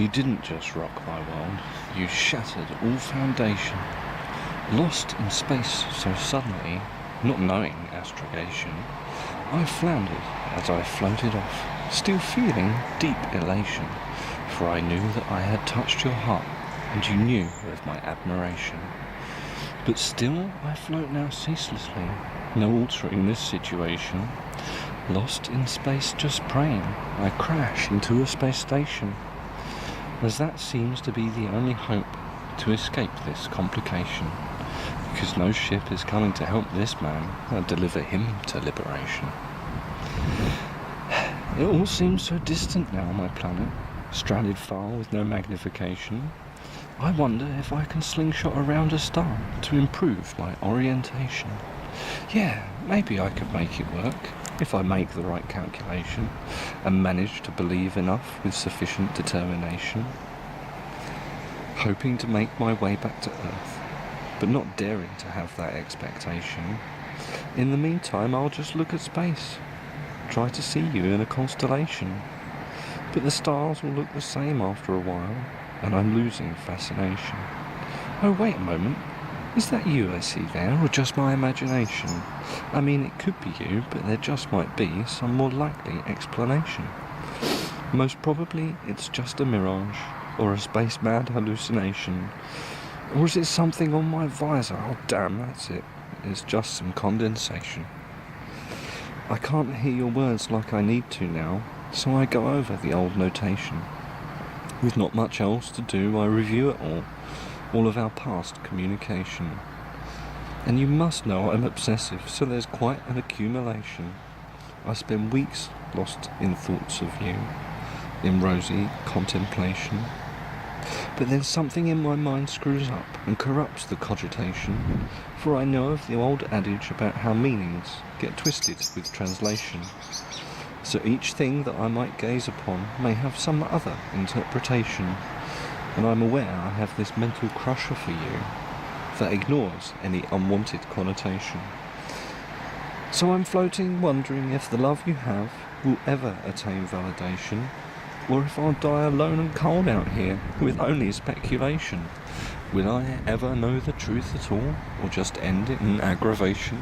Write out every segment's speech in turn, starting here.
You didn't just rock my world, you shattered all foundation. Lost in space so suddenly, not knowing astrogation, I floundered as I floated off, still feeling deep elation, for I knew that I had touched your heart, and you knew of my admiration. But still I float now ceaselessly, no altering this situation. Lost in space just praying, I crash into a space station, as that seems to be the only hope to escape this complication, because no ship is coming to help this man and deliver him to liberation. It all seems so distant now, my planet, stranded far with no magnification. I wonder if I can slingshot around a star to improve my orientation. Yeah, maybe I could make it work, if I make the right calculation, and manage to believe enough with sufficient determination. Hoping to make my way back to Earth, but not daring to have that expectation. In the meantime, I'll just look at space, try to see you in a constellation. But the stars will look the same after a while, and I'm losing fascination. Oh, wait a moment. Is that you I see there, or just my imagination? I mean, it could be you, but there just might be some more likely explanation. Most probably, it's just a mirage, or a space-mad hallucination. Or is it something on my visor? Oh, damn, that's it. It's just some condensation. I can't hear your words like I need to now, so I go over the old notation. With not much else to do, I review it all of our past communication. And you must know I'm obsessive, so there's quite an accumulation. I spend weeks lost in thoughts of you, in rosy contemplation. But then something in my mind screws up and corrupts the cogitation, for I know of the old adage about how meanings get twisted with translation. So each thing that I might gaze upon may have some other interpretation, and I'm aware I have this mental crusher for you that ignores any unwanted connotation. So I'm floating, wondering if the love you have will ever attain validation, or if I'll die alone and cold out here with only speculation. Will I ever know the truth at all, or just end it in aggravation?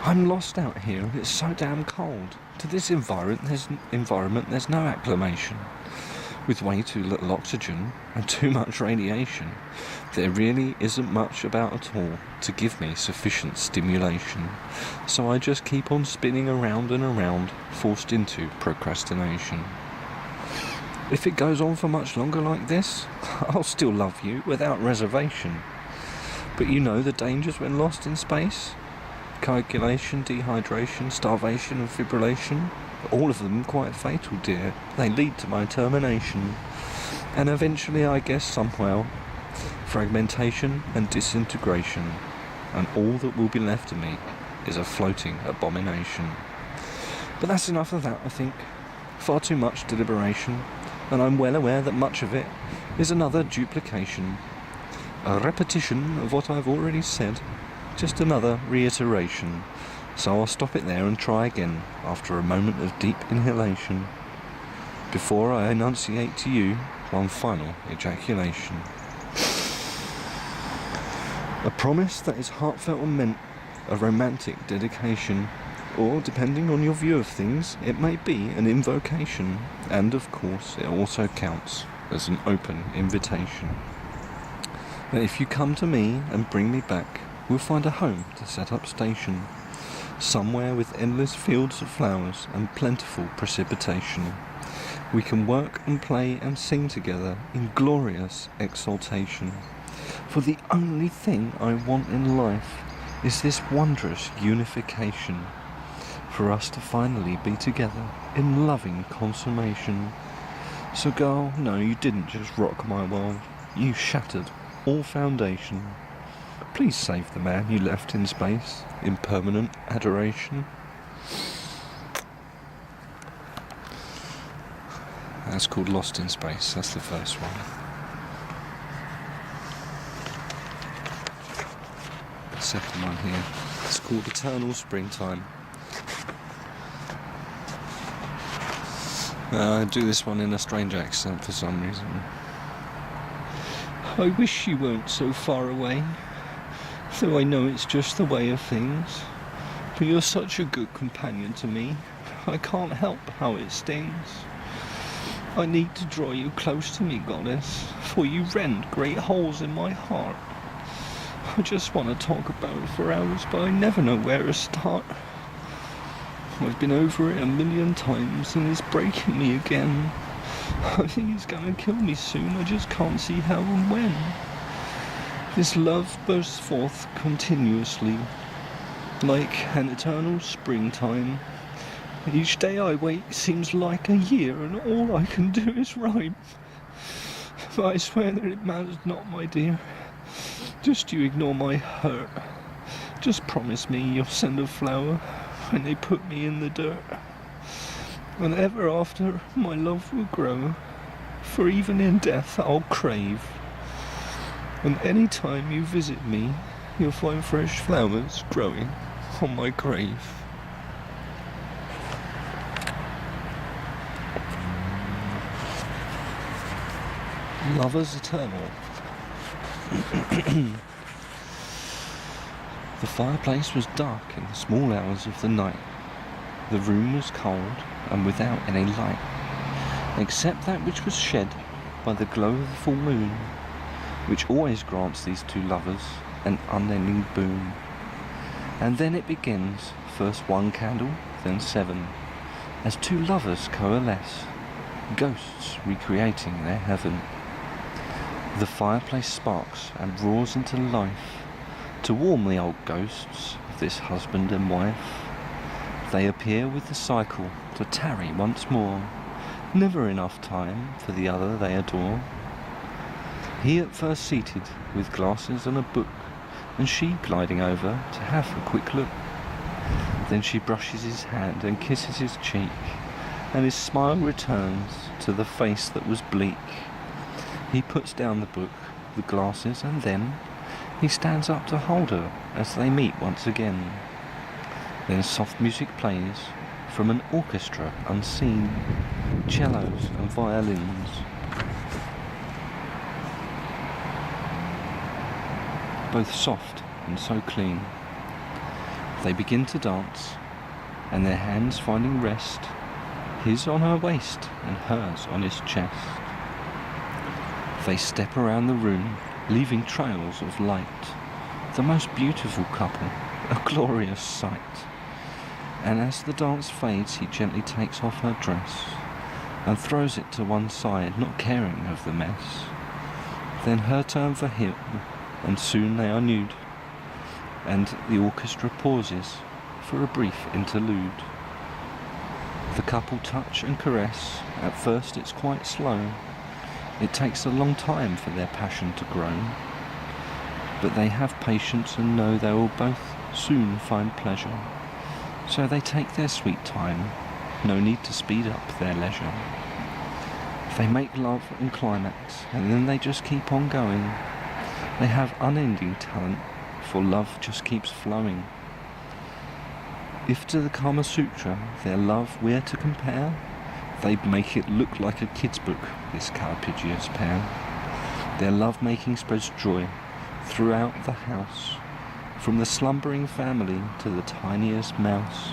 I'm lost out here and it's so damn cold. To this environment there's no acclimation. With way too little oxygen and too much radiation, there really isn't much about at all to give me sufficient stimulation. So I just keep on spinning around and around, forced into procrastination. If it goes on for much longer like this, I'll still love you without reservation. But you know the dangers when lost in space? Coagulation, dehydration, starvation and fibrillation. All of them quite fatal, dear. They lead to my termination. And eventually, I guess somehow, fragmentation and disintegration. And all that will be left of me is a floating abomination. But that's enough of that, I think. Far too much deliberation. And I'm well aware that much of it is another duplication. A repetition of what I've already said. Just another reiteration. So I'll stop it there and try again after a moment of deep inhalation, before I enunciate to you one final ejaculation. A promise that is heartfelt and meant, a romantic dedication, or, depending on your view of things, it may be an invocation, and of course it also counts as an open invitation. That if you come to me and bring me back, we'll find a home to set up station, somewhere with endless fields of flowers and plentiful precipitation. We can work and play and sing together in glorious exaltation. For the only thing I want in life is this wondrous unification, for us to finally be together in loving consummation. So girl, no, you didn't just rock my world, you shattered all foundation. Please save the man you left in space, in permanent adoration. That's called Lost in Space, that's the first one. The second one here, it's called Eternal Springtime. I do this one in a strange accent for some reason. I wish you weren't so far away, though I know it's just the way of things. But you're such a good companion to me, I can't help how it stings. I need to draw you close to me, goddess, for you rend great holes in my heart. I just want to talk about it for hours, but I never know where to start. I've been over it a million times and it's breaking me again. I think it's gonna kill me soon, I just can't see how and when. This love bursts forth continuously, like an eternal springtime. Each day I wait seems like a year and all I can do is rhyme. But I swear that it matters not, my dear. Just you ignore my hurt. Just promise me you'll send a flower when they put me in the dirt. And ever after my love will grow, for even in death I'll crave. And any time you visit me, you'll find fresh flowers growing on my grave. Lovers Eternal. The fireplace was dark in the small hours of the night. The room was cold and without any light, except that which was shed by the glow of the full moon, which always grants these two lovers an unending boon. And then it begins, first one candle, then seven, as two lovers coalesce, ghosts recreating their heaven. The fireplace sparks and roars into life to warm the old ghosts of this husband and wife. They appear with the cycle to tarry once more, never enough time for the other they adore. He at first seated with glasses and a book, and she gliding over to have a quick look. Then she brushes his hand and kisses his cheek, and his smile returns to the face that was bleak. He puts down the book, the glasses, and then he stands up to hold her as they meet once again. Then soft music plays from an orchestra unseen, cellos and violins. Both soft and so clean. They begin to dance, and their hands finding rest, his on her waist and hers on his chest. They step around the room, leaving trails of light. The most beautiful couple, a glorious sight. And as the dance fades, he gently takes off her dress and throws it to one side, not caring of the mess. Then her turn for him, and soon they are nude, and the orchestra pauses for a brief interlude. The couple touch and caress. At first it's quite slow. It takes a long time for their passion to grow, but they have patience and know they will both soon find pleasure. So they take their sweet time, no need to speed up their leisure. They make love and climax, and then they just keep on going. They have unending talent, for love just keeps flowing. If to the Kama Sutra their love we're to compare, they'd make it look like a kid's book, this Carapigius pair. Their love-making spreads joy throughout the house, from the slumbering family to the tiniest mouse.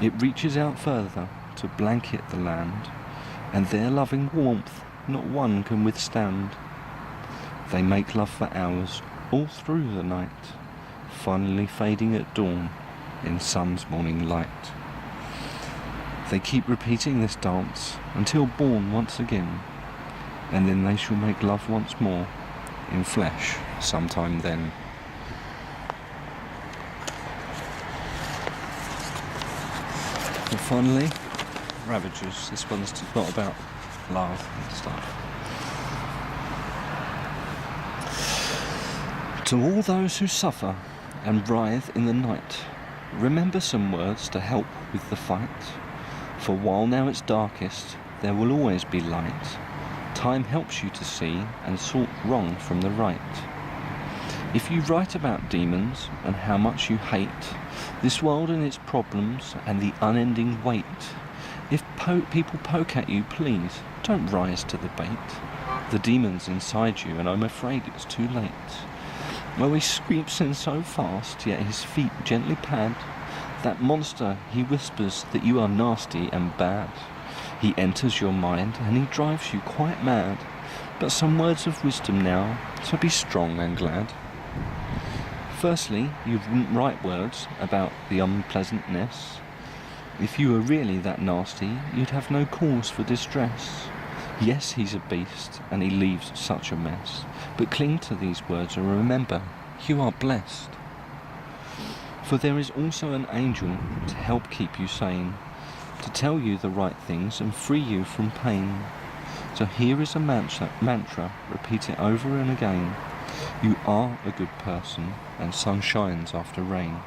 It reaches out further to blanket the land, and their loving warmth not one can withstand. They make love for hours all through the night, finally fading at dawn in sun's morning light. They keep repeating this dance until born once again, and then they shall make love once more in flesh sometime then. And finally, Ravagers. This one's not about love and stuff. To all those who suffer and writhe in the night, remember some words to help with the fight. For while now it's darkest, there will always be light. Time helps you to see and sort wrong from the right. If you write about demons and how much you hate this world and its problems and the unending weight, If people poke at you, please, don't rise to the bait. The demon's inside you, and I'm afraid it's too late. Well, he sweeps in so fast, yet his feet gently pad. That monster, he whispers that you are nasty and bad. He enters your mind, and he drives you quite mad. But some words of wisdom now, so be strong and glad. Firstly, you wouldn't write words about the unpleasantness. If you were really that nasty, you'd have no cause for distress. Yes, he's a beast, and he leaves such a mess. But cling to these words and remember, you are blessed. For there is also an angel to help keep you sane, to tell you the right things and free you from pain. So here is a mantra, repeat it over and again. You are a good person, and sun shines after rain.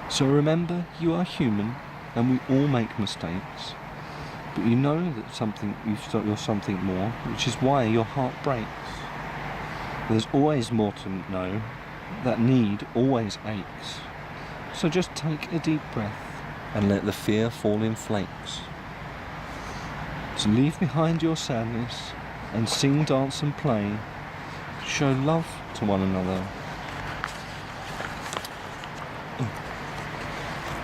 So remember, you are human, and we all make mistakes. But you know that you're something more, which is why your heart breaks. There's always more to know. That need always aches. So just take a deep breath and let the fear fall in flakes. So leave behind your sadness and sing, dance and play. Show love to one another.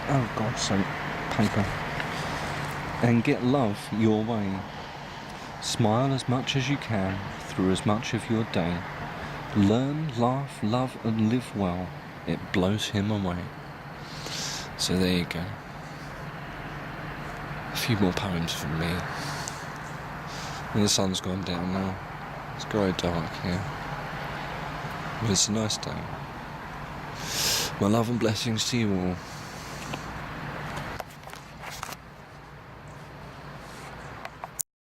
Oh God's sake, paper. And get love your way. Smile as much as you can through as much of your day. Learn, laugh, love and live well. It blows him away. So there you go. A few more poems from me. And the sun's gone down now. It's growing dark here. But it's a nice day. My love and blessings to you all.